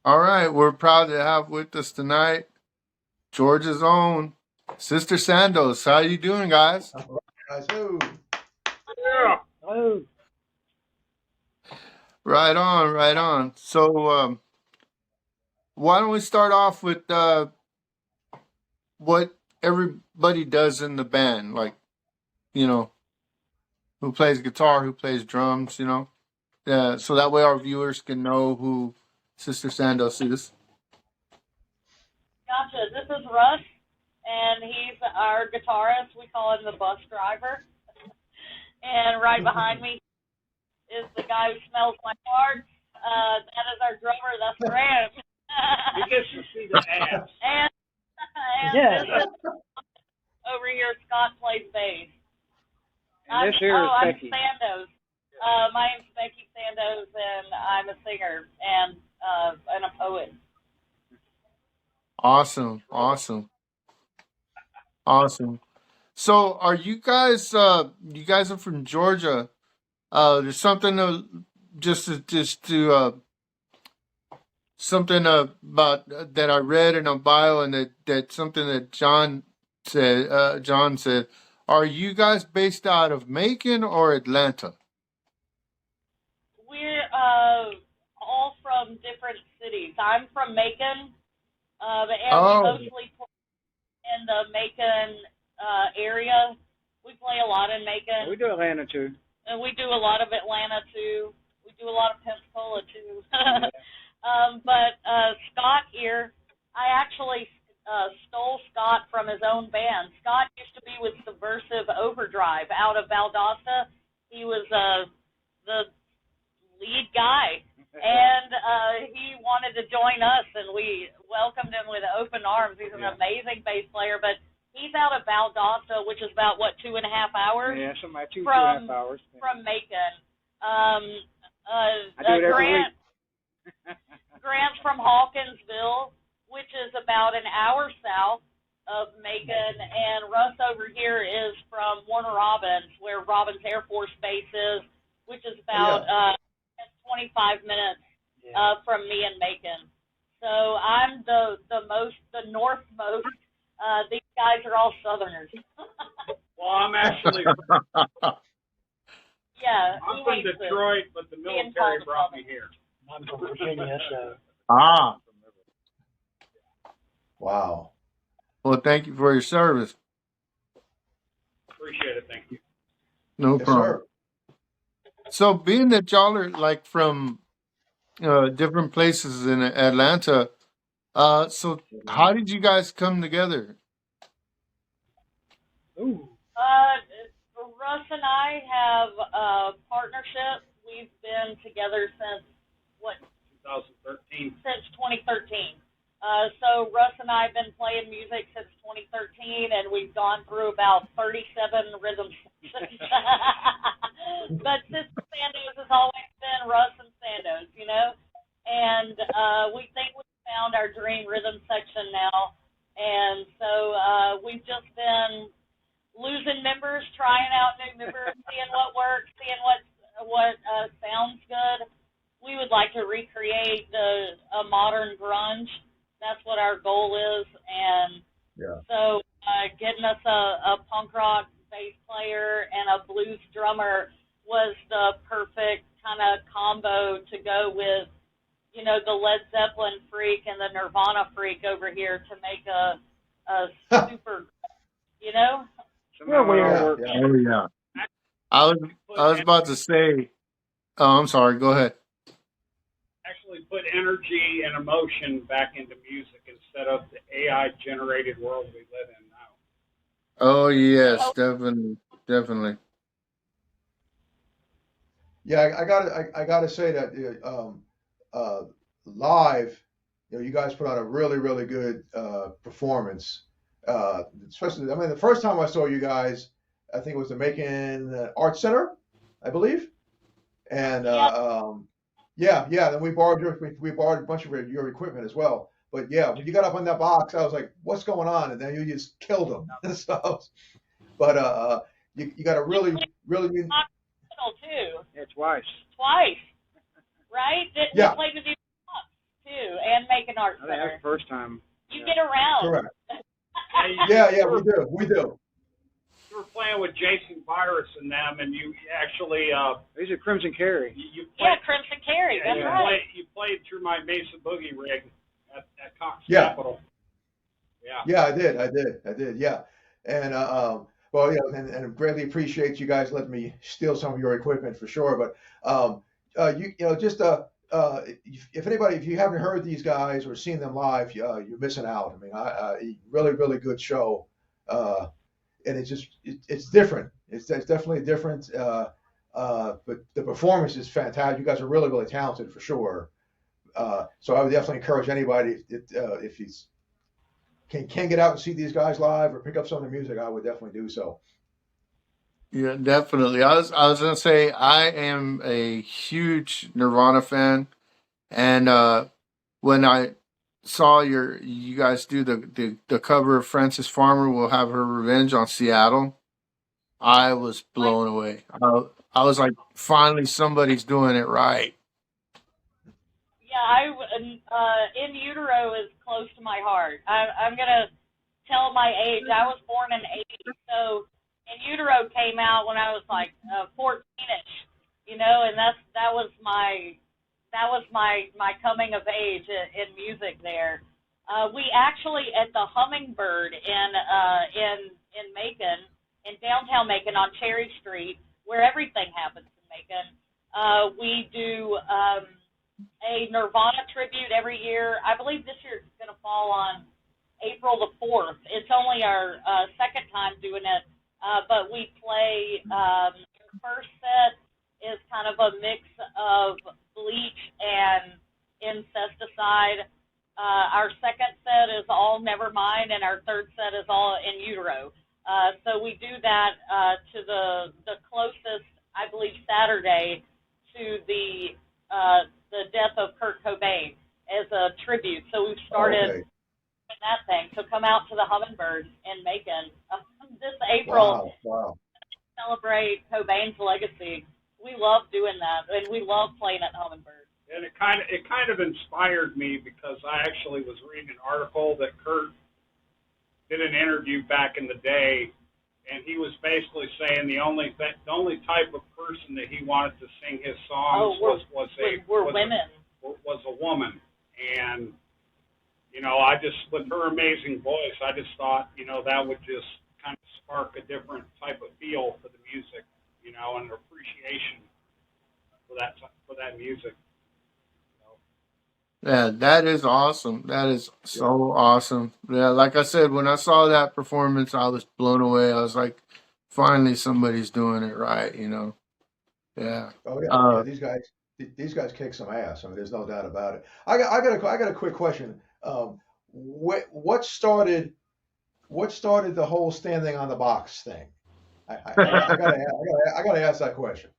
All right, we're proud to have with us tonight Georgia's own Sister Sandoz. How you doing, guys? All right, guys. Who? Yeah. Oh, Right on, right on. So, why don't we start off with what everybody does in the band? Like, you know, who plays guitar, who plays drums, so that way our viewers can know who Sister Sandoz is. Gotcha. This is Russ, and he's our guitarist. We call him the bus driver. And right behind me is the guy who smells my parts. That is our drummer. That's Grant. He gets to see the ass. and yeah. this is over here. Scott plays bass. And this here is I'm Becky. Sandoz. My name's Becky Sandoz, and I'm a singer and a poet. Awesome, awesome, awesome. So, are you guys? You guys are from Georgia. There's something something about that I read in a bio, and that something that John said. John said, "Are you guys based out of Macon or Atlanta?" We're all from different cities. I'm from Macon, and we Oh, mostly play in the Macon area. We play a lot in Macon, We do Atlanta too. and we do a lot of Atlanta too. We do a lot of Pensacola too. But Scott here, I actually stole Scott from his own band. Scott used to be with Subversive Overdrive out of Valdosta. He was the lead guy, and he wanted to join us, and we welcomed him with open arms. He's an amazing bass player, but he's out of Valdosta, which is about, 2.5 hours Yeah, something like two from and a half hours. from Macon. I do it every Grant Grant's from Hawkinsville, which is about an hour south of Macon, and Russ over here is from Warner Robins, where Robins Air Force Base is, which is about 25 minutes Yeah. from me in Macon. So I'm the northmost. These guys are all Southerners. Well, I'm actually Yeah, I'm he from hates it. Detroit, but the Being military called brought me Southern. here. I'm from Virginia, so ah. Wow. Well, thank you for your service. Appreciate it. Thank you. No Yes, problem. sir. So, being that y'all are like from different places in Atlanta, so how did you guys come together? ooh. Russ and I have a partnership. We've been together since 2013. since 2013. So Russ and I have been playing music since 2013, and we've gone through about 37 rhythm sections. But Sister Sandoz has always been Russ and Sandoz, and we think we found our dream rhythm section now. And so we've just been losing members, trying out new members, seeing what works, seeing what sounds good. We would like to recreate a modern grunge. That's what our goal is, and Yeah. so getting us a punk rock bass player and a blues drummer was the perfect kind of combo to go with, the Led Zeppelin freak and the Nirvana freak over here to make a super, Somehow we all Yeah, work. yeah. Oh yeah, I was about to say. Oh, I'm sorry. Go ahead. Actually put energy and emotion back into music instead of the AI generated world we live in now. Oh yes, definitely, definitely. Yeah, I gotta say that live, you guys put on a really, really good performance. Especially, I mean, the first time I saw you guys, I think it was the Macon Art Center, I believe. And yeah, then we borrowed we borrowed a bunch of your equipment as well. But yeah, when you got up on that box, I was like, "What's going on?" And then you just killed them. So, but you got a really, really good, Hospital too, Yeah, twice. twice, right? Didn't yeah. we play with you too, and Macon Arts I think that's Center. the first time. You get around. Correct. Yeah, Yeah, we do. you were playing with Jason Virus and them, and you actually These are Crimson Carry. you Yeah, played, Crimson Carry. That's yeah. right. you played through my Mesa Boogie rig at Cox Yeah. Capital. Yeah. Yeah, I did. Yeah, and well, yeah, and greatly appreciate you guys letting me steal some of your equipment for sure. But just if you haven't heard these guys or seen them live, you're missing out. I mean, really, really good show, and it's different. It's definitely different. But the performance is fantastic. You guys are really, really talented for sure. So I would definitely encourage anybody if he's can get out and see these guys live or pick up some of their music, I would definitely do so. Yeah, definitely. I was gonna say I am a huge Nirvana fan, and when I saw you guys do the cover of Frances Farmer will have her revenge on Seattle, I was blown away. I was like, finally somebody's doing it right. Yeah, In Utero is close to my heart. I'm gonna tell my age. I was born in '80, so In Utero came out when I was like 14ish, and that was my coming of age in music there. We actually at the Hummingbird in Macon, in downtown Macon on Cherry Street, where everything happens in Macon. We do a Nirvana tribute every year. I believe this year it's going to fall on April the 4th. It's only our second time doing it, but we play. Our first set is kind of a mix of Bleach and Incesticide. Our second set is all Nevermind, and our third set is all In Utero. So we do that to the closest, I believe, Saturday to the death of Kurt Cobain as a tribute. So we've started that thing. So come out to the Hummingbird in Macon this April. Wow. Celebrate Cobain's legacy. We love doing that, and we love playing at Hummingbird. And it kind of inspired me because I actually was reading an article that Kurt did an interview back in the day, and he was basically saying the only type of person that he wanted to sing his songs was a woman. And I just, with her amazing voice, I just thought that would just kind of spark a different type of feel for the music, and appreciation for that music. Yeah, that is awesome. That is so awesome. Yeah, like I said, when I saw that performance, I was blown away. I was like, finally somebody's doing it right, Yeah. Oh yeah, these guys kick some ass. I mean, there's no doubt about it. I got a quick question. What started the whole standing on the box thing? I gotta ask that question.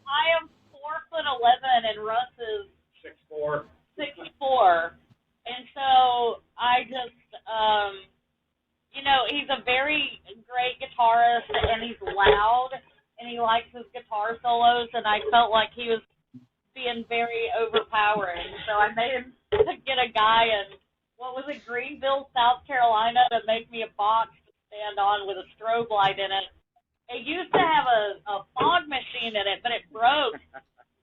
I am 4'11" and Russ is 6'4". 6'4", and so I just, he's a very great guitarist, and he's loud, and he likes his guitar solos, and I felt like he was being very overpowering, so I made him get a guy in, what was it, Greenville, South Carolina, to make me a box to stand on with a strobe light in it. It used to have a fog machine in it, but it broke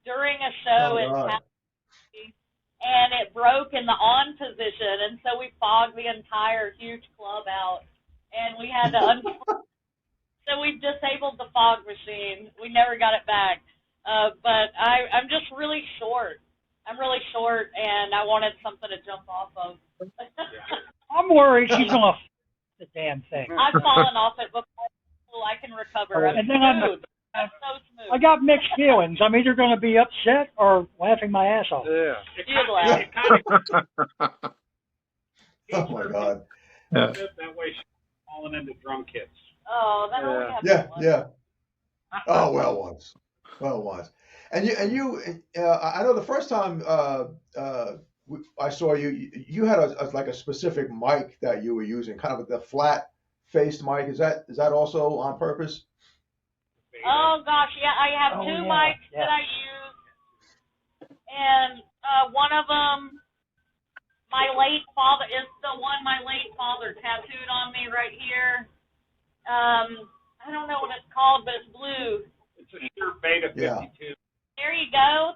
during a show in Tennessee, and it broke in the on position, and so we fogged the entire huge club out, and we had to so we disabled the fog machine. We never got it back, but I'm just really short. I'm really short, and I wanted something to jump off of. I'm worried she's gonna the damn thing. I've fallen off it before. I can recover. I'm And then smooth. I'm so smooth. I got mixed feelings. I'm either going to be upset or laughing my ass off. Yeah. It kind of Oh my God. Yeah. that way she's falling into drum kits. Oh, that only happened once. Yeah. Oh, well once. And you, I know the first time I saw you, you had a specific mic that you were using, kind of the flat-faced mic. Is that also on purpose? Oh gosh, yeah, I have two mics that I use, and one of them my late father is the one my late father tattooed on me right here. I don't know what it's called, but it's blue. It's a sure Beta 52. Yeah. There you go,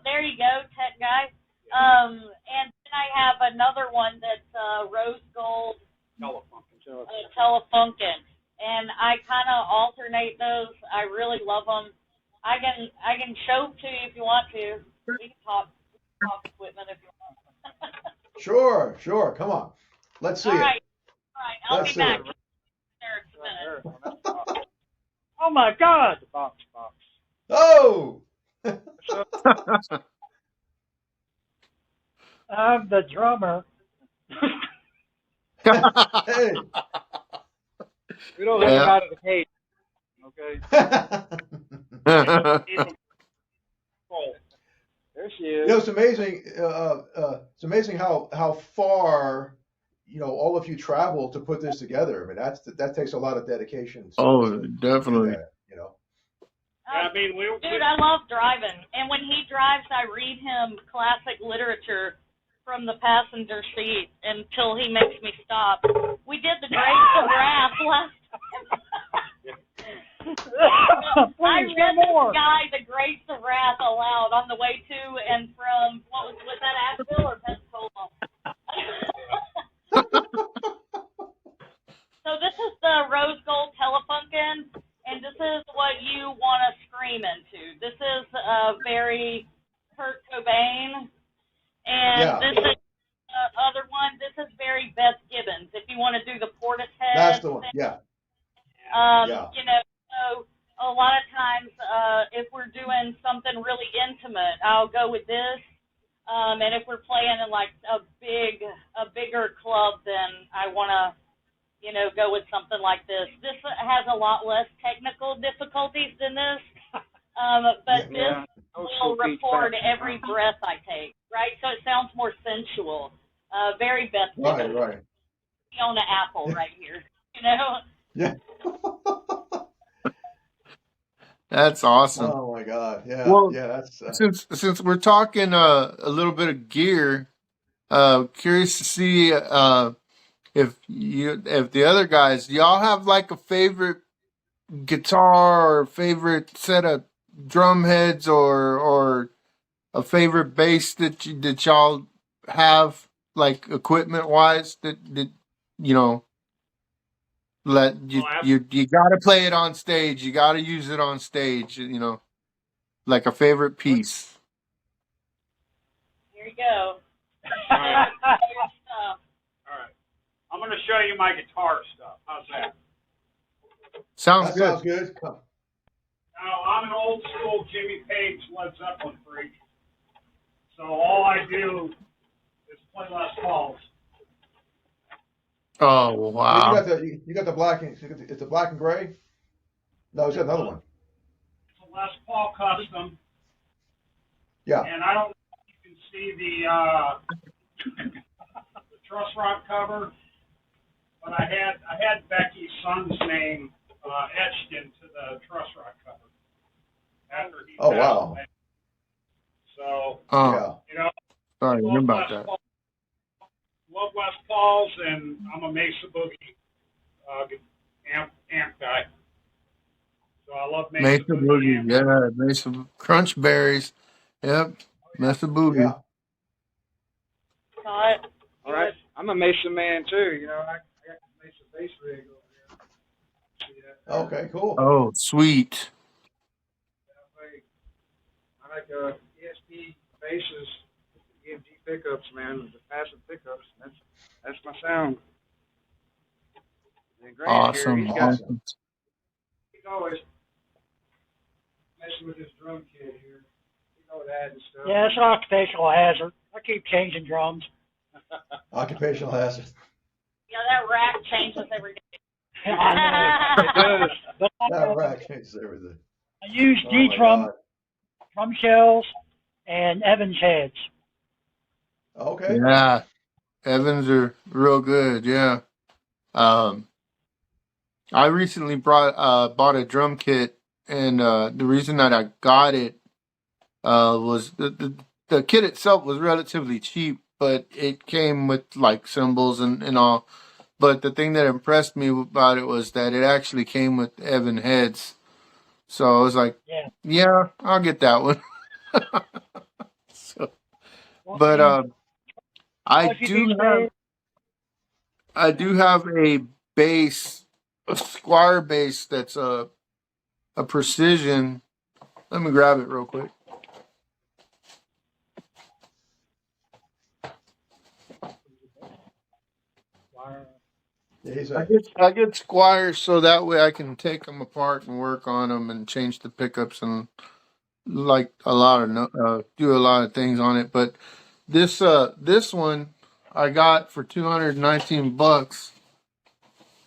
tech guy. And then I have another one that's rose gold Telefunken, and I kind of alternate those. I really love them. I can show to you if you want to. We can talk equipment if you want. Sure. Come on. Let's see All it. right. I'll Let's be see back. it. There in a minute. Oh my God! The box. Oh! I'm the drummer. Hey. We don't let him out of the cage. Okay. There she is. It's amazing. It's amazing how far all of you travel to put this together. I mean, that takes a lot of dedication. Oh, to definitely. do that, Yeah, I mean, Dude, I love driving. And when he drives, I read him classic literature from the passenger seat until he makes me stop. We did the Grapes of Wrath last time. I Please, read no more. this guy the Grapes of Wrath aloud on the way to and from, was that Asheville or Pensacola? So this is the rose gold Telefunken, and this is what you want to scream into. This is very Kurt Cobain, and Yeah. this is other one. This is very Beth Gibbons. If you want to do the Portishead, That's the one. Yeah. Yeah. So a lot of times, if we're doing something really intimate, I'll go with this. And if we're playing in like a bigger club, then I want to, go with something like this. This has a lot less technical difficulties than this, but this will record every breath I take, right? So it sounds more sensual. Very Beth Gibbons. Right. On the apple right here, Yeah. That's awesome. Oh my God. Yeah. Well, Yeah. That's. Since we're talking a little bit of gear, curious to see if the other guys, do y'all have like a favorite guitar or favorite set of drum heads or a favorite bass that y'all have, like equipment wise, that let you got to play it on stage, you got to use it on stage, like a favorite piece. Here you go. All right. I'm going to show you my guitar stuff. How's that? Sounds That good. sounds good. Come. Now, I'm an old school Jimmy Page Led Zeppelin freak. So all I do is play Les Pauls. Oh wow! You got the black and it's the black and gray. No, it's got another one. It's a Les Paul custom. Yeah. And I don't know if you can see the truss rod cover, but I had Becky's son's name etched into the truss rod cover after he Oh, passed wow. away. So Yeah. Sorry, I love hear about Les that. Paul- love Les Pauls, and I'm a Mesa Boogie amp guy. So I love Mesa Boogie, amp. yeah, Mesa Crunch Berries, yep, Mesa Boogie. Yeah. Got it. All right. I'm a Mesa man too. I got the Mesa bass rig over there. See that? Okay. Cool. Oh, sweet. I like ESP basses, EMG pickups, man. The passive pickups. That's my sound. And Grant here, Awesome. he's always messing with his drum kit here. That and stuff. Yeah, it's an occupational hazard. I keep changing drums. Occupational hazard. Yeah, that rack changes every day. I know. It does. But That rack changes everything. I use Oh, D my drum, God. drum shells, and Evans heads. Okay. Yeah, Evans are real good. Yeah. I recently bought a drum kit, and the reason that I got it was the kit itself was relatively cheap, but it came with like cymbals and all. But the thing that impressed me about it was that it actually came with Evan heads. So I was like, Yeah. yeah, I'll get that one. So, Well, but and I what you do do have say? I do have a bass, a Squire bass that's a precision. Let me grab it real quick. Yeah, he's I a get I get Squires so that way I can take them apart and work on them and change the pickups and like a lot of do a lot of things on it. But this one I got for $219,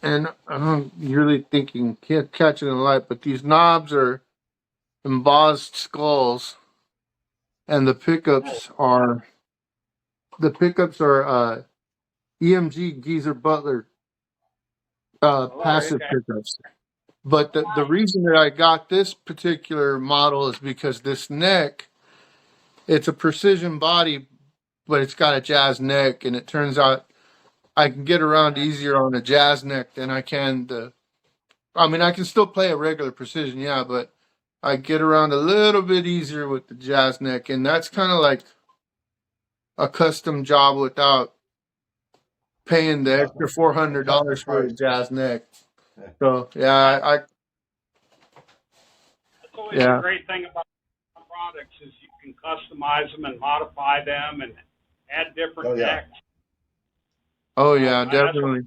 and I'm really thinking can't catch it in the light. But these knobs are embossed skulls, and the pickups are EMG Geezer Butler passive Okay. pickups. But the reason that I got this particular model is because this neck, it's a precision body, but it's got a jazz neck, and it turns out I can get around easier on a jazz neck than I can the. I mean, I can still play a regular precision, yeah, but I get around a little bit easier with the jazz neck, and that's kind of like a custom job without paying the yeah, extra a custom $400 for a price. jazz neck. Yeah. So yeah, That's always the yeah. great thing about products is you can customize them and modify them and add different Oh yeah. necks. Oh yeah, That's what definitely.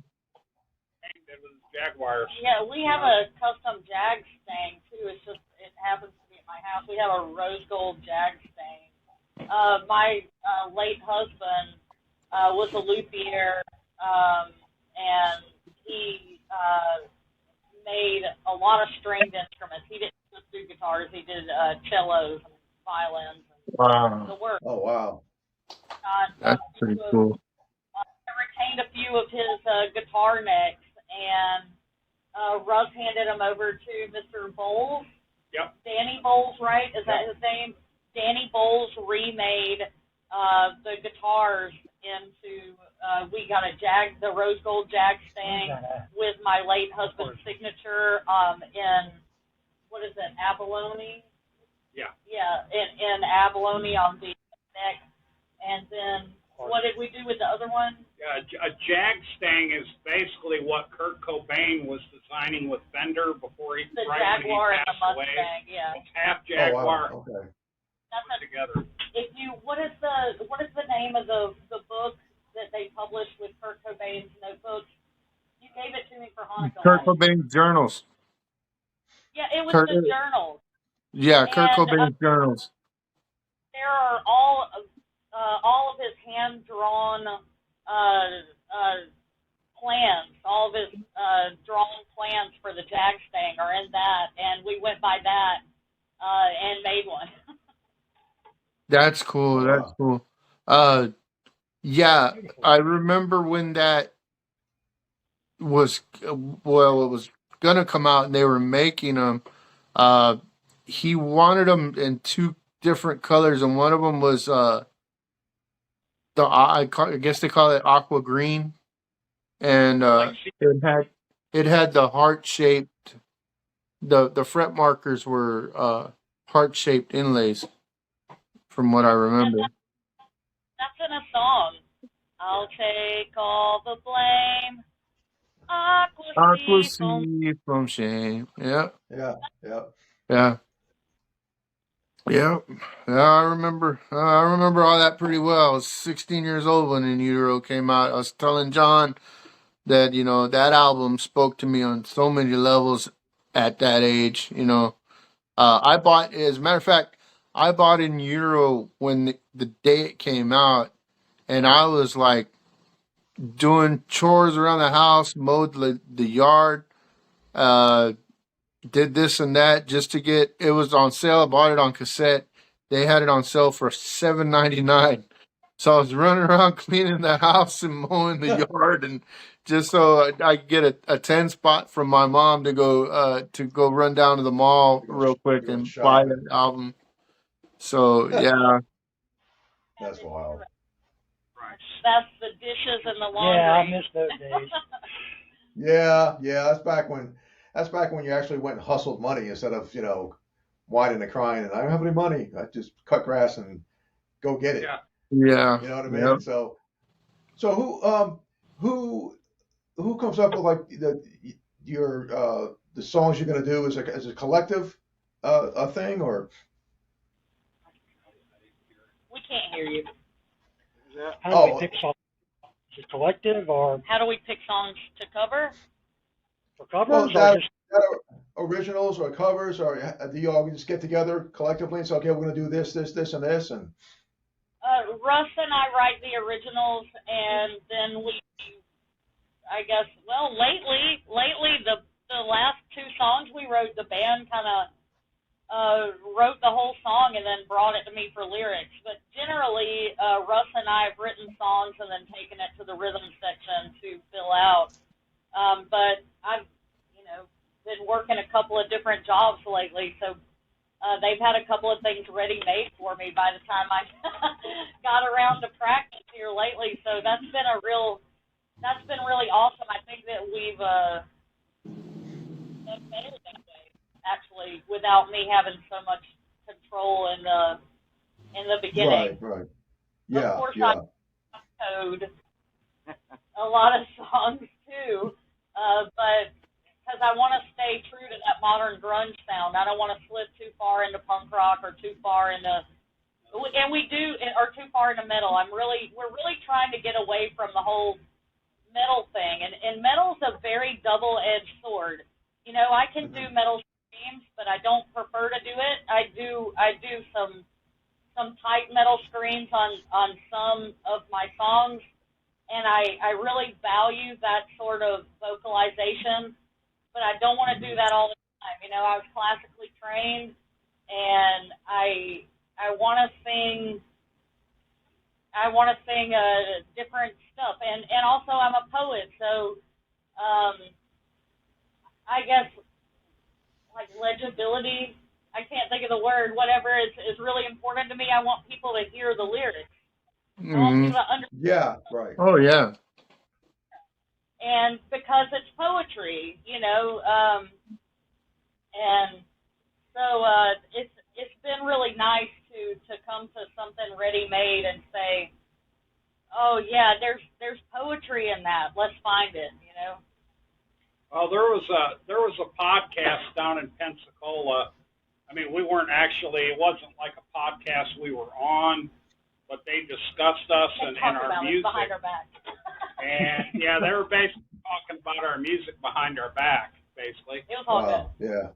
I did with the Jaguars. Yeah, we have a custom Jag stang too. It's just it happens to be at my house. We have a rose gold Jag stang. My late husband was a luthier, and he made a lot of stringed instruments. He didn't just do guitars. He did cellos and violins and the Wow, work. Oh wow. that's pretty cool. I retained a few of his guitar necks, and Russ handed them over to Mr. Bowles. Yep. Danny Bowles, right? Is that his name? Danny Bowles remade the guitars into. We got the rose gold Jag stang with my late husband's signature in what is it, abalone? Yeah. Yeah, in abalone on the neck, and then what did we do with the other one? A Jag stang is basically what Kurt Cobain was designing with Fender before The right Jaguar when he and the passed away. Mustang. Yeah. It's half Oh Jaguar wow. Okay. That's a, together. if you what is the name of the book that they published with Kurt Cobain's notebooks? You gave it to me for Hanukkah. Kurt Cobain's journals. Yeah, it was Kurt, the journals, yeah, Kurt and Cobain's journals. there are all of his hand drawn plans, all of his drawn plans for the Jag stang are in that, and we went by that and made one. That's cool. Oh That's wow. cool. Yeah, I remember when that was well, it was gonna come out, and they were making them. Uh, he wanted them in two different colors, and one of them was I guess they call it aqua green, and it had the heart shaped. The fret markers were heart shaped inlays, from what I And remember. that's in a song. I'll take all the blame. Aqua Aqua Seafoam. sea from shame. Yeah, Yeah. Yeah. yeah, yeah. Yeah, I remember all that pretty well. I was 16 years old when In Utero came out. I was telling John that that album spoke to me on so many levels at that age. I bought, as a matter of fact, I bought In Utero when the day it came out, and I was like doing chores around the house, mowed the yard, uh, did this and that just to get it was on sale. I bought it on cassette. They had it on sale for $7.99. So I was running around cleaning the house and mowing the yard, and just so I could get a 10 spot from my mom to go run down to the mall You go, real quick you go and buy shopping. that album. So yeah, That's wild. Right. that's the dishes and the laundry. Yeah, I miss those days. Yeah, yeah, that's back when you actually went and hustled money instead of, whining and crying and I don't have any money. I just cut grass and go get it. Yeah. Yeah. You know what I Yep. mean? So who comes up with like the songs you're gonna do as a collective a thing or We can't hear you. How do we pick songs? Is it collective or How do we pick songs to cover? for covers well or that, just that are originals or covers or do you all just get together collectively and say okay we're gonna do this and this and Russ and I write the originals, and then we, I guess, well, lately, the last two songs we wrote, the band kind of wrote the whole song and then brought it to me for lyrics. But generally, Russ and I have written songs and then taken it to the rhythm section to fill out. But I've, been working a couple of different jobs lately, so they've had a couple of things ready made for me by the time I got around to practice here lately. So that's been really awesome. I think that we've done better that way, actually, without me having so much control in the beginning. right Of course, I code a lot of songs too, but because I want to stay true to that modern grunge sound. I don't want to slip too far into punk rock or too far into, or too far into metal. We're really trying to get away from the whole metal thing, and metal's a very double-edged sword. I can do metal screams, but I don't prefer to do it. I do some tight metal screams on some of my songs, and I really value that sort of vocalization. But I don't want to do that all the time. I was classically trained, and I want to sing. I want to sing different stuff, and also I'm a poet, so I guess like legibility. I can't think of the word. Whatever is really important to me. I want people to hear the lyrics. I want people to understand. yeah right Oh yeah. And because it's poetry, and so it's been really nice to come to something ready made and say, oh yeah, there's poetry in that. Let's find it. Well, there was a podcast down in Pensacola. I mean, we weren't actually. It wasn't like a podcast we were on, but they discussed us and our music behind our back. And yeah, they were basically talking about our music behind our back, basically. It was all good. Yeah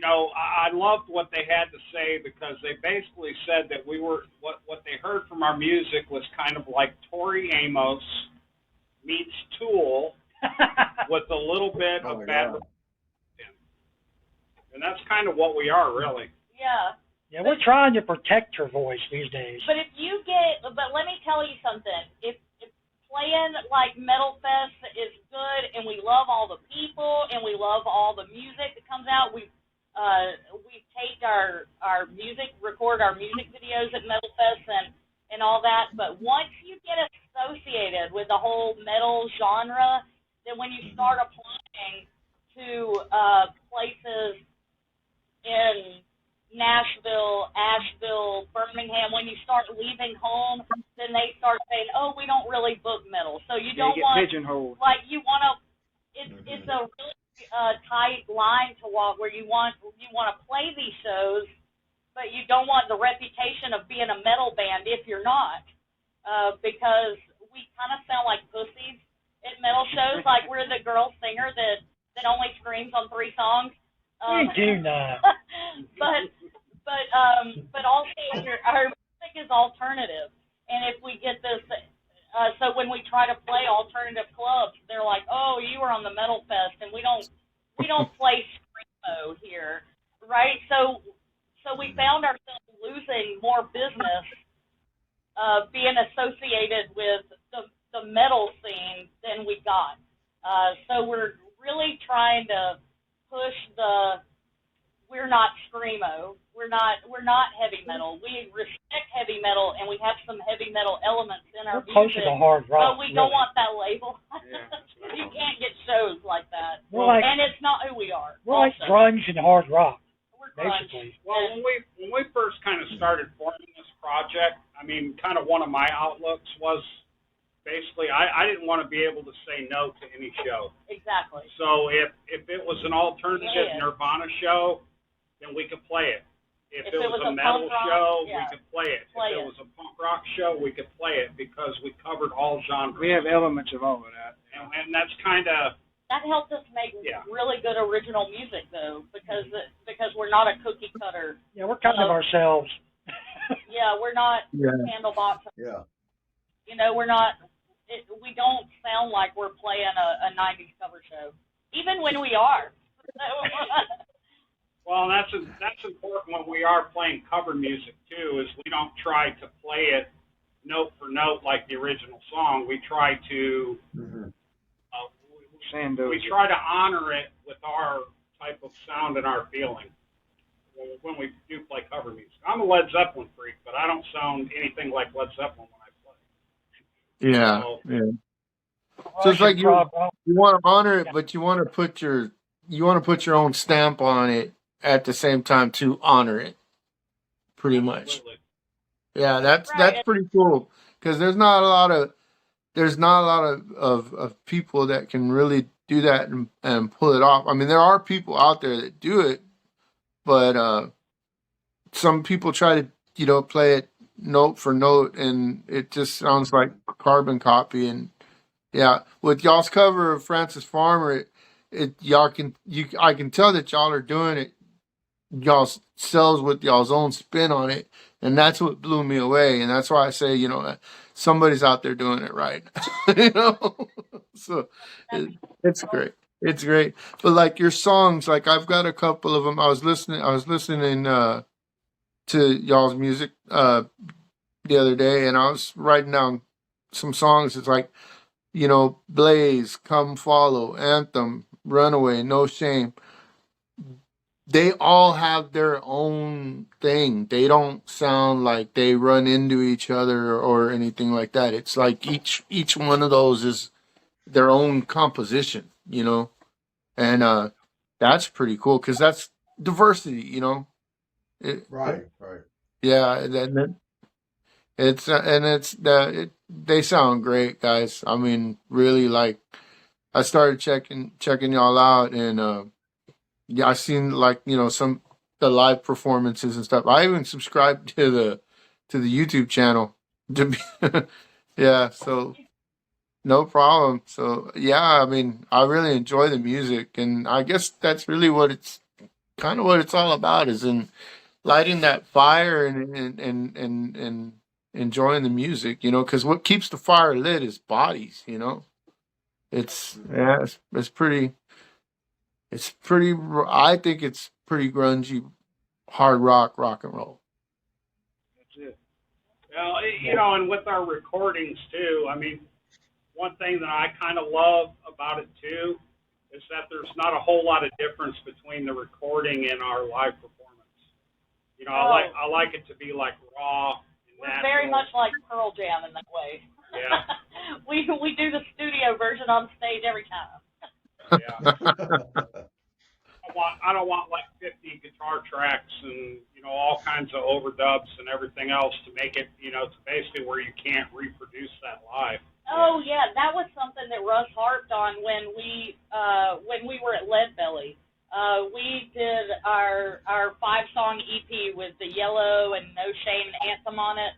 I loved what they had to say because they basically said that we were what they heard from our music was kind of like Tori Amos meets Tool with a little bit of bad. And that's kind of what we are, really. Yeah. yeah, we're trying to protect her voice these days. But but let me tell you something. If playing like Metal Fest is good, and we love all the people, and we love all the music that comes out, we've taped our music, record our music videos at Metal Fest and all that. But once you get associated with the whole metal genre, then when you start applying to places in Nashville, Asheville, Birmingham, when you start leaving home, then they start saying, oh, we don't really book metal. So you don't want, pigeonholed. like, you want to, it's a really tight line to walk where you want to play these shows, but you don't want the reputation of being a metal band if you're not, because we kind of sound like pussies at metal shows, like we're the girl singer that only screams on 3 songs. We do not. But also our music is alternative, and if we get this, so when we try to play alternative clubs, they're like, "Oh, you were on the Metal Fest, and we don't play screamo here, right?" So we found ourselves losing more business being associated with the metal scene than we got. So we're really trying to push the we're not screamo. We're not heavy metal. We respect heavy metal, and we have some heavy metal elements in our We're closer music. to hard rock. But we really. don't want that label. Yeah, that's what You I can't get shows like that. We're like And it's not who we are. we're like also. grunge and hard rock, We're grunge. basically. Well, when we first kind of started forming this project, I mean, kind of one of my outlooks was basically I didn't want to be able to say no to any show. Exactly. So if it was an alternative Play it. Nirvana show, then we could play it. If it was a punk metal rock, show, yeah. we could play it. Play If it. it was a punk rock show, we could play it because we covered all genres. We have elements of all of that. And that's kind of, That helps us make Yeah. really good original music, though, because we're not a cookie cutter. Yeah, we're kind of ourselves. Yeah, we're not Yeah. Candlebox. Yeah. You know, we're not. We don't sound like we're playing a '90s cover show, even when we are. well, that's important when we are playing cover music too. Is we don't try to play it note for note like the original song. We try to Mm-hmm. Sandoz. we try to honor it with our type of sound and our feeling when we do play cover music. I'm a Led Zeppelin freak, but I don't sound anything like Led Zeppelin when I play. Yeah. So, Yeah. So it's like you Prog rock. want to honor it, but you want to put your own stamp on it at the same time to honor it. Pretty much. absolutely. Yeah, that's Right. pretty cool because there's not a lot of people that can really do that and pull it off. I mean, there are people out there that do it, but some people try to play it note for note, and it just sounds like carbon copy. And yeah, with y'all's cover of Francis Farmer, I can tell that y'all are doing it y'all selves with y'all's own spin on it, and that's what blew me away. And that's why I say, somebody's out there doing it right. So it's great. It's great. But like your songs, like I've got a couple of them. I was listening to y'all's music the other day, and I was writing down some songs. It's like, Blaze, Come Follow, Anthem, Runaway, No Shame. They all have their own thing. They don't sound like they run into each other or anything like that. It's like each one of those is their own composition, and that's pretty cool because that's diversity, Right. Yeah, and they sound great, guys. I mean, really, like I started checking y'all out, and yeah, I seen like some the live performances and stuff. I even subscribed to the YouTube channel to be yeah. So no problem. So yeah, I mean, I really enjoy the music, and I guess that's really what it's all about is in lighting that fire and enjoying the music. Because what keeps the fire lit is bodies. It's yeah, it's pretty. I think it's pretty grungy, hard rock and roll. That's it. Well, and with our recordings too, I mean, one thing that I kind of love about it too is that there's not a whole lot of difference between the recording and our live performance. I like it to be like raw and We're natural. very much like Pearl Jam in that way. Yeah. we do the studio version on stage every time. Yeah. I don't want like 50 guitar tracks and all kinds of overdubs and everything else to make it to basically where you can't reproduce that live. Oh yeah, that was something that Russ harped on when we were at Lead Belly. We did our 5-song EP with the Yellow and No Shame Anthem on it.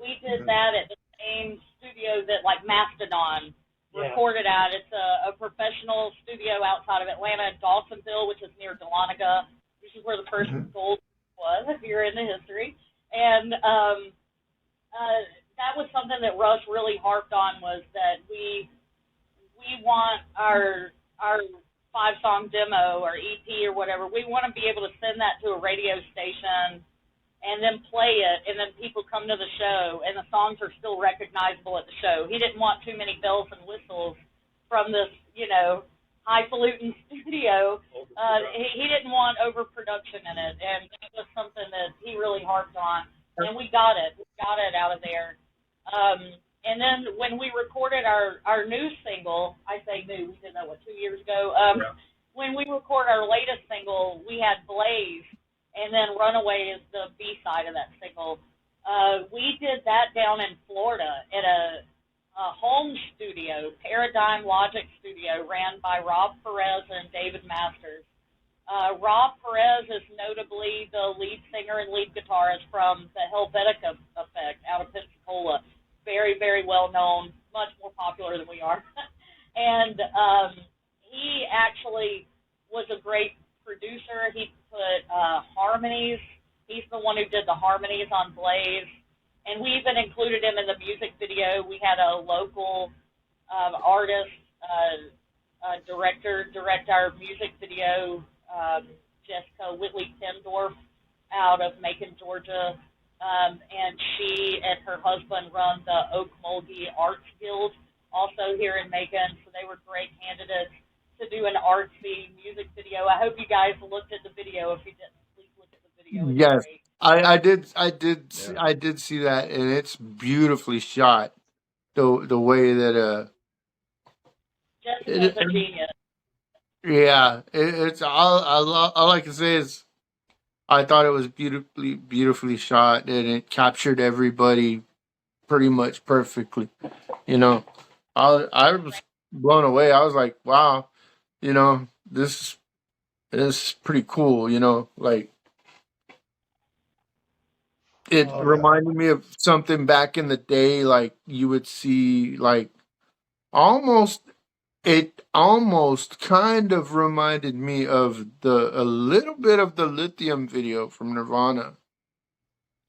We did that at the same studio that like Mastodon recorded at. It's a professional studio outside of Atlanta, Dawsonville, which is near Dahlonega. This is where the first gold was, if you're into history. And that was something that Russ really harped on, was that we want our 5-song demo or EP or whatever, we want to be able to send that to a radio station and then play it, and then people come to the show, and the songs are still recognizable at the show. He didn't want too many bells and whistles from this, highfalutin studio. He didn't want overproduction in it, and it was something that he really harped on. And we got it. We got it out of there. And then when we recorded our new single, I say new, we did that, 2 years ago? Yeah. When we recorded our latest single, we had Blaze, and then Runaway is the B-side of that single. We did that down in Florida at a home studio, Paradigm Logic Studio, ran by Rob Perez and David Masters. Rob Perez is notably the lead singer and lead guitarist from the Helvetica Effect out of Pensacola. Very, very well known, much more popular than we are. And he actually was a great producer. He put harmonies. He's the one who did the harmonies on Blaze. And we even included him in the music video. We had a local artist, director, direct our music video, Jessica Whitley-Tendorf out of Macon, Georgia. And she and her husband run the Oak Mulgee Arts Guild, also here in Macon. So they were great candidates to do an artsy music video. I hope you guys looked at the video. If you didn't, please look at the video. It's Yes, great. I did see that, and it's beautifully shot. The way that Jessica's a genius. yeah, it's all I can say is I thought it was beautifully shot, and it captured everybody pretty much perfectly. You know, I was blown away. I was like, wow, this is pretty cool. Like. It Oh, yeah. reminded me of something back in the day, like you would see, like almost. It almost kind of reminded me of a little bit of the Lithium video from Nirvana.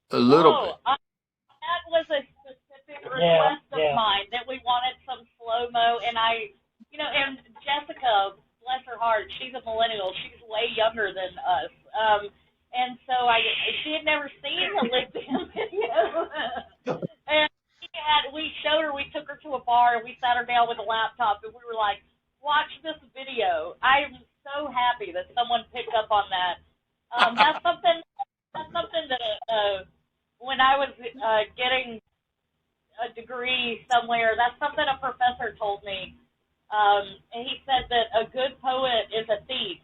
A little bit. That was a specific request of mine that we wanted some slow-mo, and and Jessica, bless her heart, she's a millennial. She's way younger than us. And so she had never seen the Lithium video. And we showed her, we took her to a bar, and we sat her down with a laptop, and we were like, watch this video. I'm so happy that someone picked up on that. That's something that when I was getting a degree somewhere, that's something a professor told me. And he said that a good poet is a thief.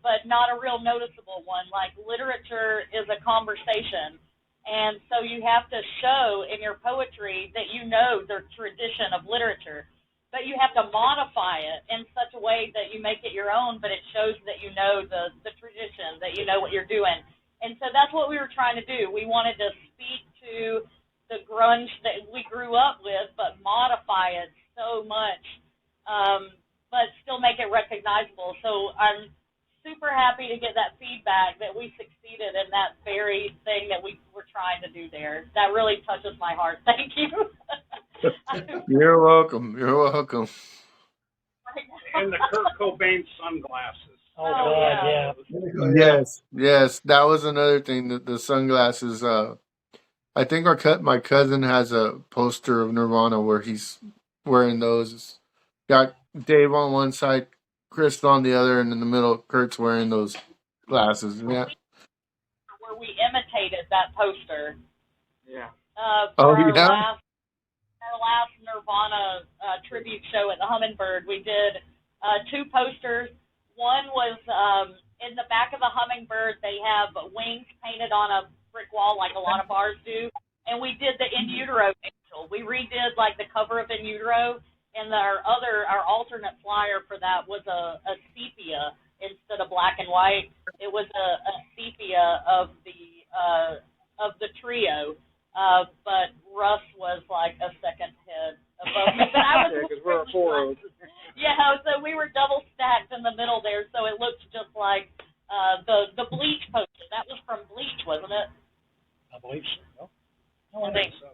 But not a real noticeable one. Like, literature is a conversation. And so you have to show in your poetry that you know the tradition of literature. But you have to modify it in such a way that you make it your own, but it shows that you know the tradition, that you know what you're doing. And so that's what we were trying to do. We wanted to speak to the grunge that we grew up with, but modify it so much, but still make it recognizable. So I'm super happy to get that feedback that we succeeded in that very thing that we were trying to do there. That really touches my heart. Thank you. You're welcome. You're welcome. And the Kurt Cobain sunglasses. Oh, God, yeah. Yes. That was another thing. The sunglasses. I think my cousin has a poster of Nirvana where he's wearing those. It's got Dave on one side, Chris on the other, and in the middle, Kurt's wearing those glasses. Yeah. Where we imitated that poster. Yeah. Our last Nirvana tribute show at the Hummingbird, we did 2 posters. One was in the back of the Hummingbird, they have wings painted on a brick wall like a lot of bars do, and we did the In Utero angel. We redid like the cover of In Utero, and our alternate flyer for that was a sepia instead of black and white. It was a sepia of the trio. But Russ was like a second head above me. But I was because we're a 4. Yeah, so we were double stacked in the middle there, so it looked just like the Bleach poster. That was from Bleach, wasn't it? I believe so. No, I think so.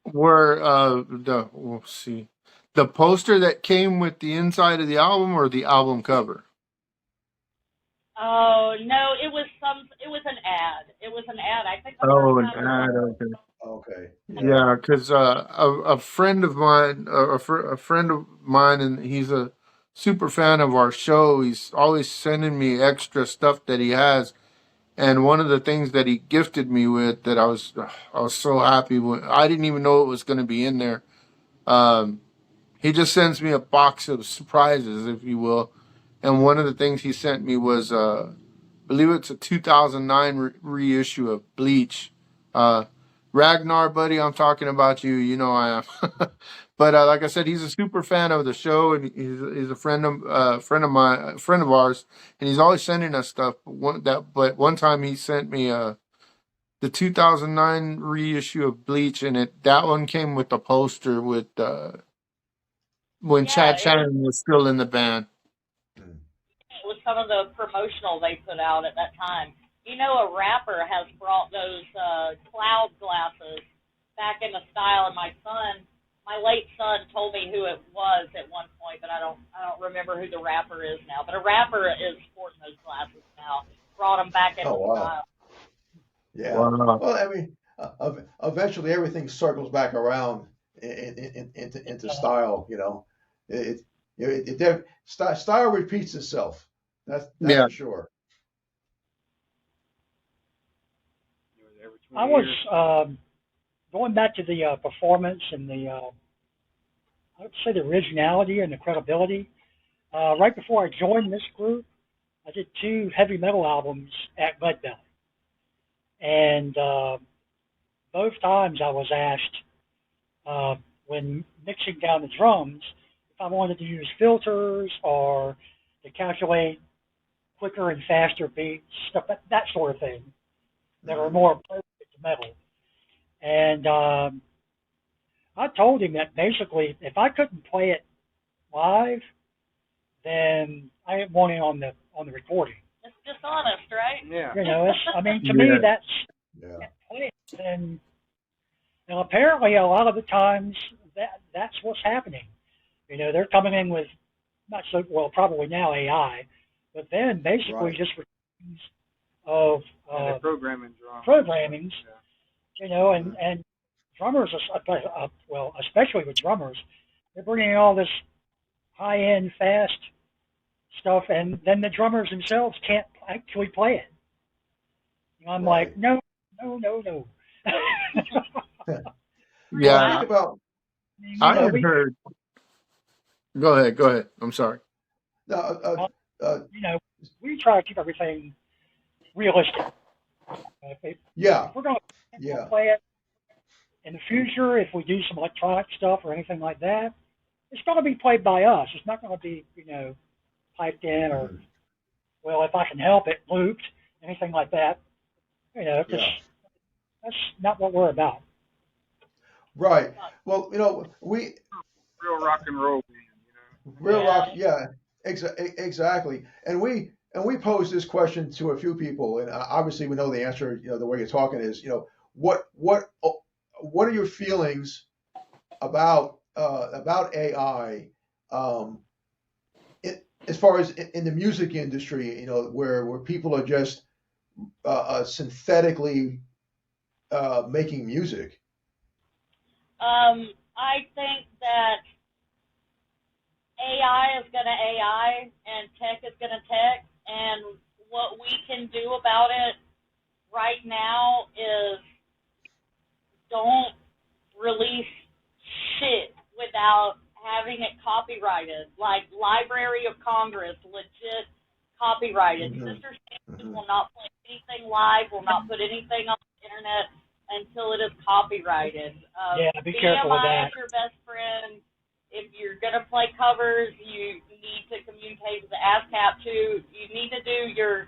Where we'll see, the poster that came with the inside of the album or the album cover. Oh no, it was an ad. It was an ad. I think. An ad. Okay. Okay. Yeah, because a friend of mine, and he's a super fan of our show. He's always sending me extra stuff that he has. And one of the things that he gifted me with that I was so happy with. I didn't even know it was going to be in there. Um, he just sends me a box of surprises, if you will. And one of the things he sent me was, I believe it's a 2009 reissue of Bleach. Uh, Ragnar, buddy, I'm talking about you. You know I am. But like I said, he's a super fan of the show, and he's a friend of ours, and he's always sending us stuff. But one time he sent me the 2009 reissue of Bleach, and that one came with a poster with when Yeah, Chad Shannon was still in the band. it was some of the promotional they put out at that time. You know, a rapper has brought those cloud glasses back into style, and my late son, told me who it was at one point, but I don't remember who the rapper is now. But a rapper is sporting those glasses now. Brought them back into Oh, wow. style. Yeah. Wow. Well, I mean, eventually everything circles back around into style. You know, style repeats itself. That's Yeah. for sure. Every 20 I was years. going back to the performance and the, I would say the originality and the credibility. Right before I joined this group, I did 2 heavy metal albums at Mudbelly. And both times I was asked, when mixing down the drums, if I wanted to use filters or to calculate quicker and faster beats, stuff that sort of thing, that are more appropriate to metal. And I told him that basically, if I couldn't play it live, then I didn't want it on the recording. It's dishonest, right? Yeah. You know, I mean, to Yeah. me, that's Yeah. it. And apparently, a lot of the times, that's what's happening. You know, they're coming in with not so well, probably now AI, but then basically Right. just recordings of And the programming drum. programmings. Yeah. You know, and drummers, well, especially with drummers, they're bringing in all this high-end, fast stuff, and then the drummers themselves can't actually play it. And I'm Right. like, no, no, no, no. Well, Yeah. think about You I know, had heard. Go ahead. Go ahead. I'm sorry. uh, uh, uh, you know, we try to keep everything realistic. If yeah, we're going to yeah, play it in the future, if we do some electronic stuff or anything like that, it's going to be played by us. It's not going to be, you know, piped in or, well, if I can help it, looped, anything like that. You know, because yeah. that's not what we're about. Right. Well, you know, we Real rock and roll band, you know. real Yeah. rock. Yeah, exactly. And we posed this question to a few people, and obviously we know the answer. You know, the way you're talking is, you know, what are your feelings about AI? As far as in the music industry, you know, where people are just synthetically making music. I think that AI is going to AI and tech is going to tech, and what we can do about it right now is don't release shit without having it copyrighted. Like Library of Congress, legit copyrighted. Sister Sandoz will not play anything live, will not put anything on the internet until it is copyrighted. Yeah, be careful with BMI that. is your best friend. If you're going to play covers, you need to communicate with the ASCAP too. You need to do your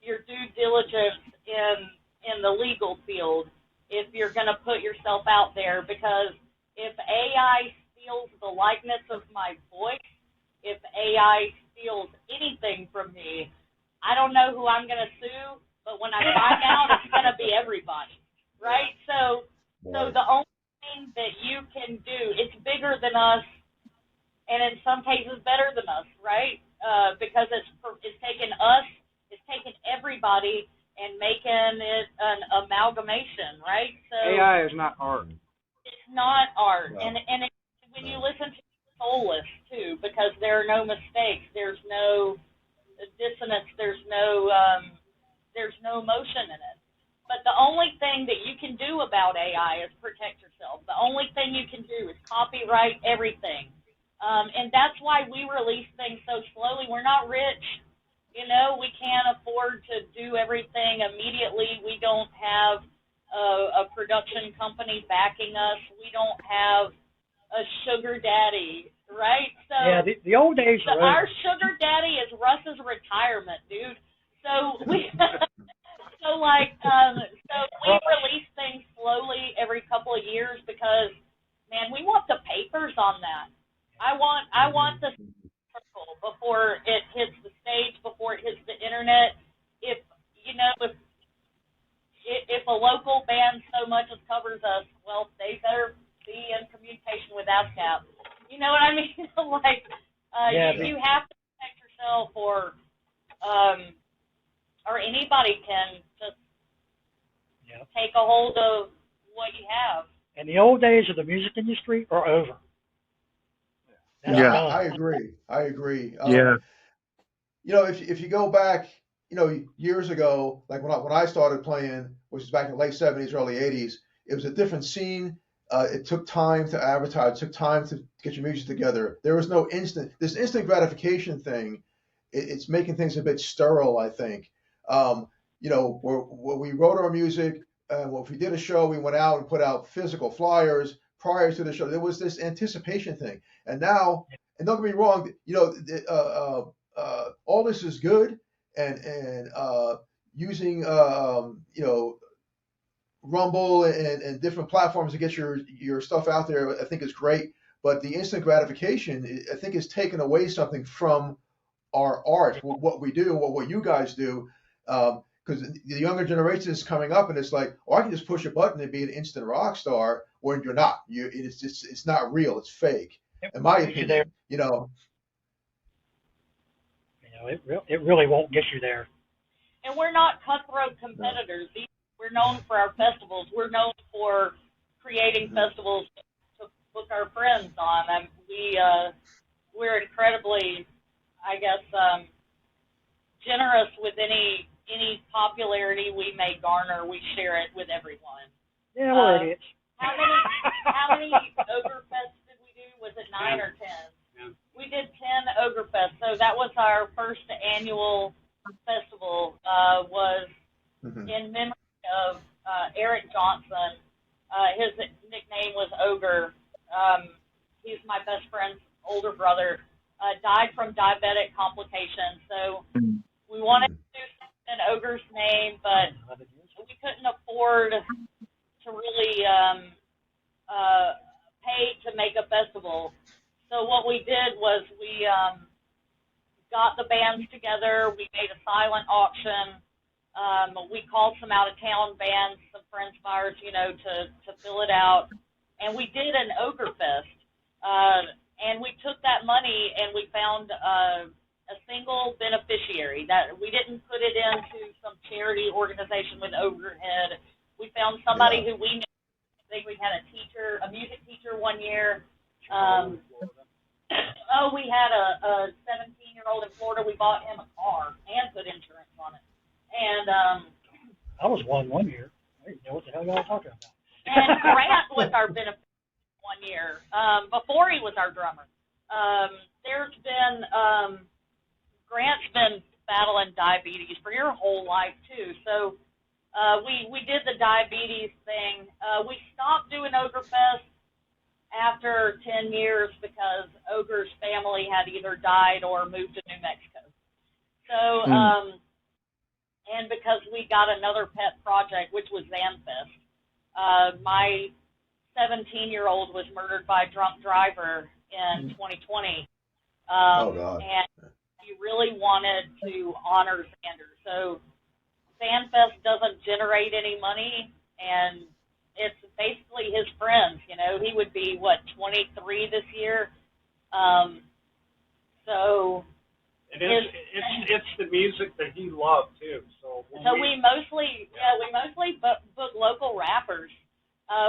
due diligence in the legal field if you're going to put yourself out there, because if AI steals the likeness of my voice, if AI steals anything from me, I don't know who I'm going to sue, but when I find out, it's going to be everybody, right? So the only thing that you can do, it's bigger than us, and in some cases better than us, right? Because it's taken us, it's taken everybody, and making it an amalgamation, right? So AI is not art. it's not art, No. and when you listen soulless too, because there are no mistakes. There's no dissonance. There's no emotion in it. But the only thing that you can do about AI is protect yourself. The only thing you can do is copyright everything. And that's why we release things so slowly. We're not rich. You know, we can't afford to do everything immediately. We don't have a production company backing us. We don't have a sugar daddy, right? So Yeah, the old days are our over. sugar daddy is Russ's retirement, dude. So we so we release things slowly every couple of years because, man, we want the papers on that. I want the circle before it hits the stage, before it hits the internet. If you know if a local band so much as covers us, well, they better be in communication with ASCAP. You know what I mean? Like, you have to protect yourself, or anybody can just take a hold of what you have. And the old days of the music industry are over. That's Yeah. done. I agree. I agree. Yeah. You know, if you go back, you know, years ago, like when I started playing, which was back in the late '70s, early '80s, it was a different scene. It took time to advertise. It took time to get your music together. There was no this instant gratification thing. It's making things a bit sterile, I think. You know, where we wrote our music, if we did a show, we went out and put out physical flyers prior to the show. There was this anticipation thing, and now, and don't get me wrong, you know, all this is good, and using you know, Rumble and different platforms to get your stuff out there, I think is great. But the instant gratification, I think, is taken away something from our art, what we do, what you guys do. Because the younger generation is coming up, and it's like, oh, I can just push a button and be an instant rock star. When you're not, it's not real. It's fake, in my opinion. You know. It really won't get you there. And we're not cutthroat competitors. No. We're known for our festivals. We're known for creating festivals to book our friends on. We're incredibly, I guess, generous with any popularity we may garner. We share it with everyone. Yeah, we're idiots. How many Ogre Fests did we do? Was it 9 or 10? Yeah. We did 10 Ogre Fest. So that was our first annual festival. Was in memory of Eric Johnson. His nickname was Ogre. He's my best friend's older brother. Died from diabetic complications. So we wanted to do something in Ogre's name, but we couldn't afford to really pay to make a festival. So what we did was we got the bands together. We made a silent auction. We called some out-of-town bands, some friends of ours, you know, to fill it out. And we did an Ogre Fest. And we took that money and we found a single beneficiary. That we didn't put it into some charity organization with overhead. We found somebody who we knew. I think we had a music teacher one year. We had a 17-year-old in Florida. We bought him a car and put insurance on it. And I was one year. I didn't know what the hell y'all were talking about. And Grant was our benefit 1 year before he was our drummer. There's been Grant's been battling diabetes for your whole life too. So we did the diabetes thing. We stopped doing Ogre Fest after 10 years because Ogre's family had either died or moved to New Mexico. So, and because we got another pet project, which was Zanfest. My 17-year-old was murdered by a drunk driver in 2020. Oh, God. And he really wanted to honor Xander. So Zanfest doesn't generate any money, and it's basically his friends. You know, he would be, 23 this year? So it's the music that he loved too. So we mostly book local rappers.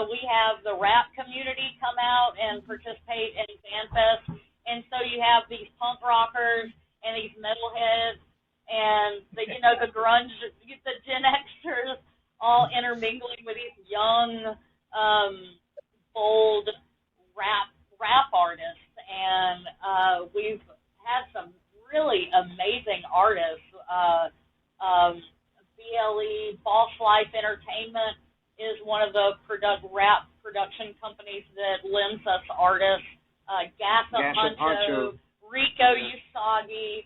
We have the rap community come out and participate in FanFest. And so you have these punk rockers and these metalheads and the grunge, the Gen Xers all intermingling with these young, bold rap artists. And we've had some really amazing artists. BLE, Boss Life Entertainment, is one of the rap production companies that lends us artists. Gas Up Huncho, Rico Usagi.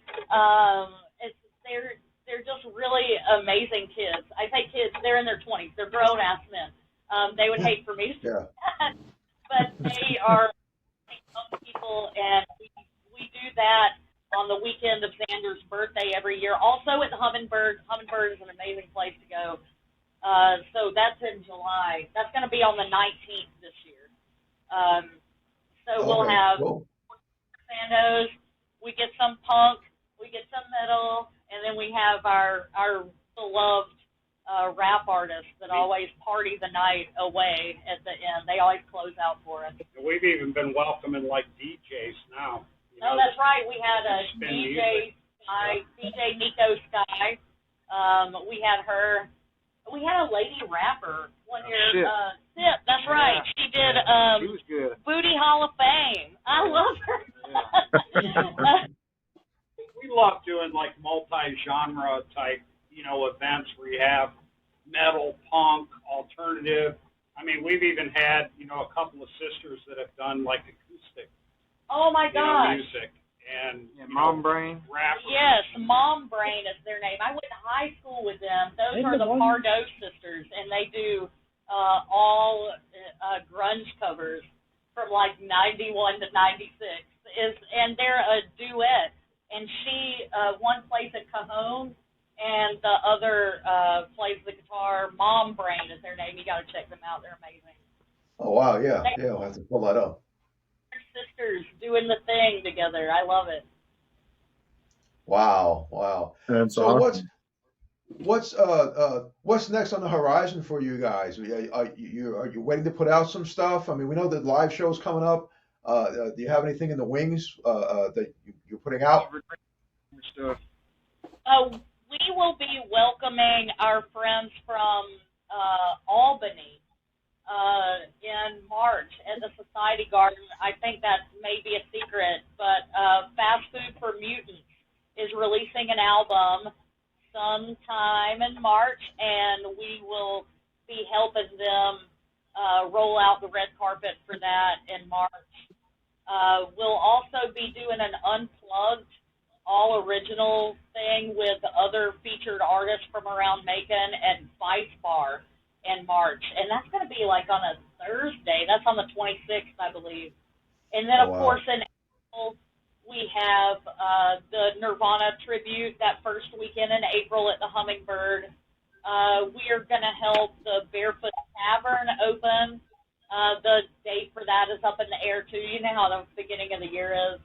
They're just really amazing kids. I say kids, they're in their 20s. They're grown ass men. They would hate for me to say that, but they are young people, and we do that on the weekend of Xander's birthday every year. Also at the Hummingbird. Hummingbird is an amazing place to go. So that's in July. That's going to be on the 19th this year. We'll have Sandoz, we get some punk, we get some metal, and then we have our beloved rap artists that always party the night away at the end. They always close out for us. We've even been welcoming like DJs now. No, that's right. We had a DJ Sky, DJ Nico Sky. We had her. We had a lady rapper one year. Sip, that's right. She did she was good. Booty Hall of Fame. I love her. Yeah. We love doing like multi-genre type, events where you have metal, punk, alternative. I mean, we've even had, a couple of sisters that have done like acoustic. Oh my gosh. Music and Mom Brain. Rappers. Yes, Mom Brain is their name. I went to high school with them. Those are the Pardo sisters, and they do all grunge covers from like 91 to 96. And they're a duet. And she, one plays a cajon, and the other plays the guitar. Mom Brain is their name. You got to check them out. They're amazing. Oh, wow, yeah. Yeah, I'll have to pull that up. Sisters doing the thing together. I love it. Wow. That's So awesome. what's next on the horizon for you guys? Are you waiting to put out some stuff? I mean, we know that live shows coming up. Do you have anything in the wings that you're putting out? Stuff. We will be welcoming our friends from Albany in March at the Society Garden. I think that may be a secret, but Fast Food for Mutants is releasing an album sometime in March, and we will be helping them roll out the red carpet for that in March. We'll also be doing an unplugged, all original thing with other featured artists from around Macon and Vice Bar in March. And that's going to be like on a Thursday. That's on the 26th, I believe. And then, of course, in April, we have the Nirvana tribute that first weekend in April at the Hummingbird. We are going to help the Barefoot Tavern open. The date for that is up in the air, too. You know how the beginning of the year is.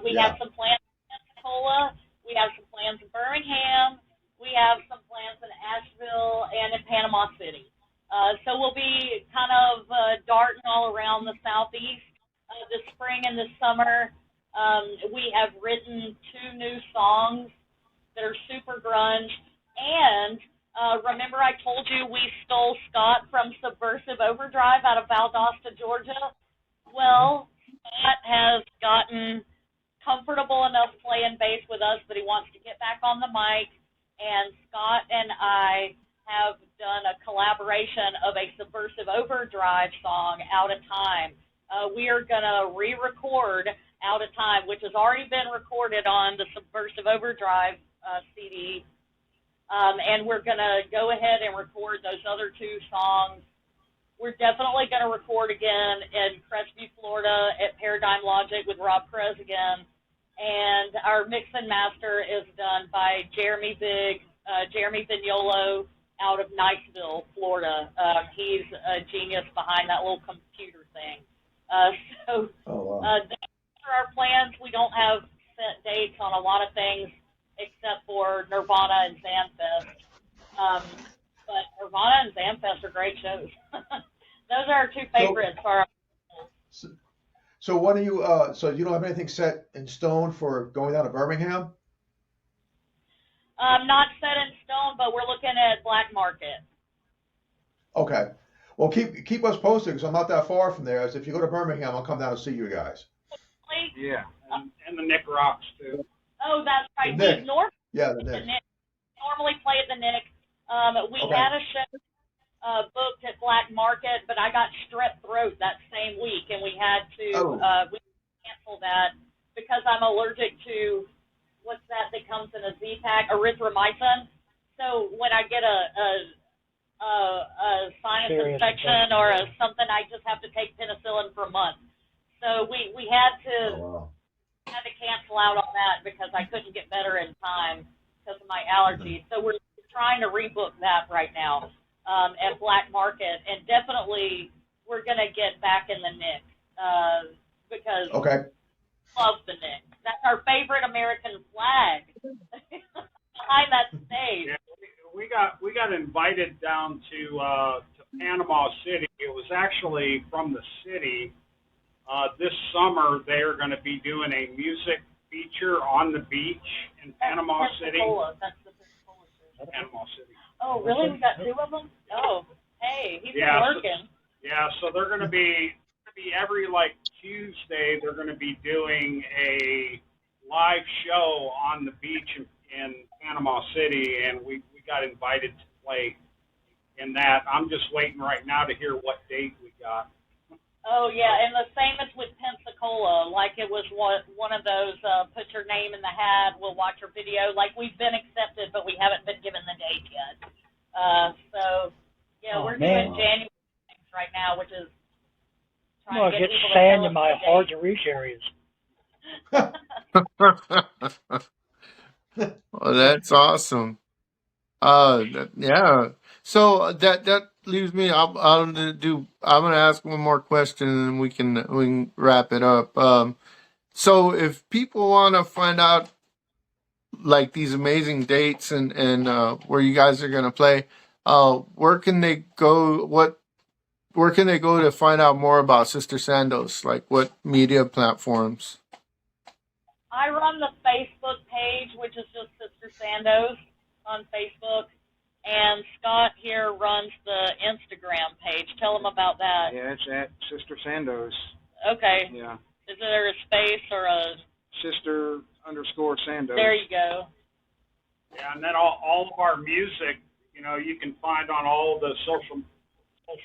We have some plans in Pensacola. We have some plans in Birmingham. We have some plans in Asheville and in Panama City. So we'll be kind of darting all around the Southeast this spring and this summer. We have written 2 new songs that are super grunge. And remember I told you we stole Scott from Subversive Overdrive out of Valdosta, Georgia? Well, Scott has gotten comfortable enough playing bass with us that he wants to get back on the mic. And Scott and I have done a collaboration of a Subversive Overdrive song, Out of Time. We are going to re-record Out of Time, which has already been recorded on the Subversive Overdrive CD. And we're going to go ahead and record those other 2 songs. We're definitely going to record again in Crestview, Florida at Paradigm Logic with Rob Krez again. And our mix and master is done by Jeremy Vignolo out of Niceville, Florida. He's a genius behind that little computer thing. Those are our plans. We don't have set dates on a lot of things except for Nirvana and Zanfest. But Nirvana and Zanfest are great shows. are our two favorites. So what do you? So you don't have anything set in stone for going down to Birmingham? Not set in stone, but we're looking at black market. Okay. Well, keep us posted because I'm not that far from there. As if you go to Birmingham, I'll come down and see you guys. Yeah. And the Nick Rocks too. Oh, that's right. The Nick. We normally Yeah, the the Nick. Nick. Normally play at the Nick. We Okay. had a show booked at Black Market, but I got strep throat that same week, and we had to we cancel that because I'm allergic to what's that comes in a Z-Pack, erythromycin. So when I get a sinus Serious infection or something, I just have to take penicillin for a month. So we had to Oh, wow. cancel out on that because I couldn't get better in time because of my allergies. So we're trying to rebook that right now at Black Market, and definitely we're going to get back in the Nick because Okay. I love the Nick. That's our favorite American flag behind that stage. Yeah, we got invited down to Panama City. It was actually from the city. This summer they're going to be doing a music feature on the beach in Panama City. That's the Pensacola. Panama City. Oh, really? We got two of them? Oh, hey, he's been working. So they're going to be every Tuesday. They're going to be doing a live show on the beach in Panama City, and we got invited to play in that. I'm just waiting right now to hear what date we got. Oh, yeah, and the same as with Pensacola. Like it was one of those put your name in the hat, we'll watch your video. Like we've been accepted, but we haven't been given the date yet. So, yeah, we're doing January right now, which is trying to get get people sand to in my hard to reach areas. Well, that's awesome. Yeah. So that leaves me. I'm gonna ask one more question, and then we can wrap it up. So if people want to find out like these amazing dates and where you guys are gonna play, where can they go? Where can they go to find out more about Sister Sandoz? Like what media platforms? I run the Facebook page, which is just Sister Sandoz on Facebook, and Scott here runs the Instagram page. Tell them about that. Yeah, it's at Sister Sandoz. Okay. Yeah. Is there a space or a... Sister_Sandoz. There you go. Yeah, and then all of our music, you can find on all the social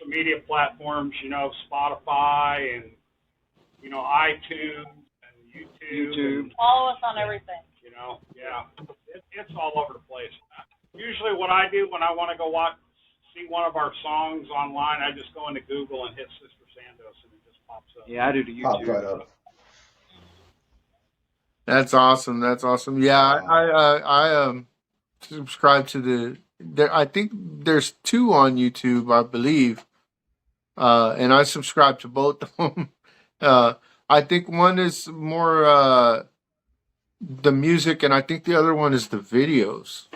media platforms, Spotify and, iTunes and YouTube. And, Follow us on everything. Yeah, it's all over the place. Usually what I do when I want to go see one of our songs online, I just go into Google and hit Sister Sandoz and it just pops up. Yeah, I do the YouTube. Pops right up. That's awesome. That's awesome. Yeah, I subscribe to I think there's 2 on YouTube, I believe. And I subscribe to both of them. I think one is more the music, and I think the other one is the videos.